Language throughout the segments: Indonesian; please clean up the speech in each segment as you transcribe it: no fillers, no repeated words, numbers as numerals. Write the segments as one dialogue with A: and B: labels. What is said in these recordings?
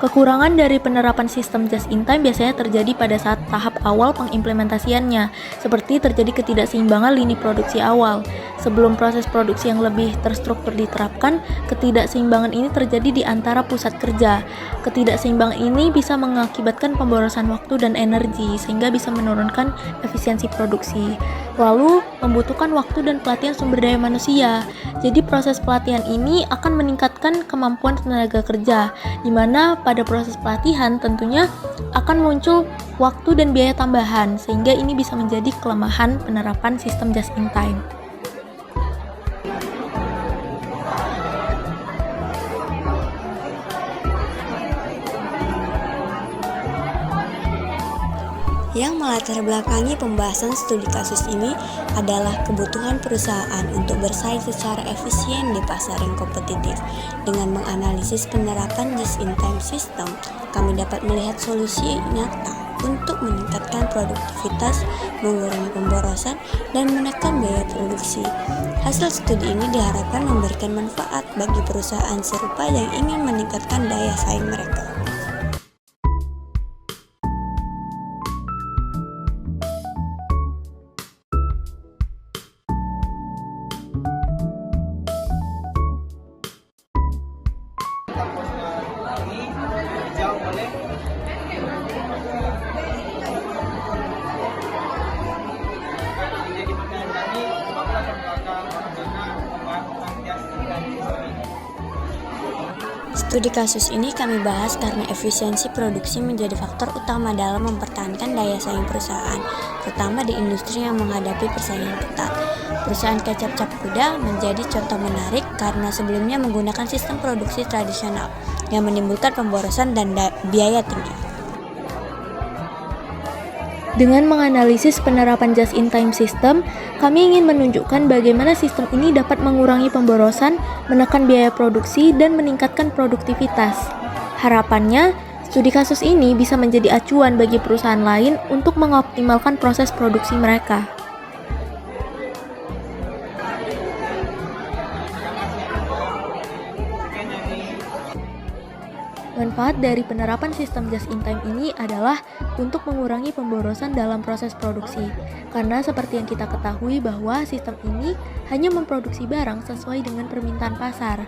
A: Kekurangan dari penerapan sistem just in time biasanya terjadi pada saat tahap awal pengimplementasiannya, seperti terjadi ketidakseimbangan lini produksi awal. Sebelum proses produksi yang lebih terstruktur diterapkan, ketidakseimbangan ini terjadi di antara pusat kerja. Ketidakseimbangan ini bisa mengakibatkan pemborosan waktu dan energi, sehingga bisa menurunkan efisiensi produksi. Lalu, membutuhkan waktu dan pelatihan sumber daya manusia. Jadi proses pelatihan ini akan meningkatkan kemampuan tenaga kerja, di mana pada proses pelatihan tentunya akan muncul waktu dan biaya tambahan, sehingga ini bisa menjadi kelemahan penerapan sistem just in time.
B: Yang melatar belakangi pembahasan studi kasus ini adalah kebutuhan perusahaan untuk bersaing secara efisien di pasar yang kompetitif. Dengan menganalisis penerapan just-in-time system, kami dapat melihat solusi nyata untuk meningkatkan produktivitas, mengurangi pemborosan, dan menekan biaya produksi. Hasil studi ini diharapkan memberikan manfaat bagi perusahaan serupa yang ingin meningkatkan daya saing mereka. Studi kasus ini kami bahas karena efisiensi produksi menjadi faktor utama dalam mempertahankan daya saing perusahaan, terutama di industri yang menghadapi persaingan ketat. Perusahaan kecap cap kuda menjadi contoh menarik karena sebelumnya menggunakan sistem produksi tradisional yang menimbulkan pemborosan dan biaya tinggi.
A: Dengan menganalisis penerapan just-in-time system, kami ingin menunjukkan bagaimana sistem ini dapat mengurangi pemborosan, menekan biaya produksi, dan meningkatkan produktivitas. Harapannya, studi kasus ini bisa menjadi acuan bagi perusahaan lain untuk mengoptimalkan proses produksi mereka. Manfaat dari penerapan sistem just-in-time ini adalah untuk mengurangi pemborosan dalam proses produksi. Karena seperti yang kita ketahui bahwa sistem ini hanya memproduksi barang sesuai dengan permintaan pasar.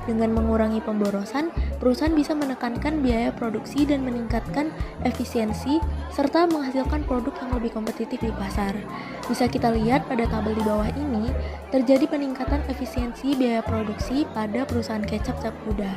A: Dengan mengurangi pemborosan, perusahaan bisa menekankan biaya produksi dan meningkatkan efisiensi, serta menghasilkan produk yang lebih kompetitif di pasar. Bisa kita lihat pada tabel di bawah ini, terjadi peningkatan efisiensi biaya produksi pada perusahaan kecap cap kuda.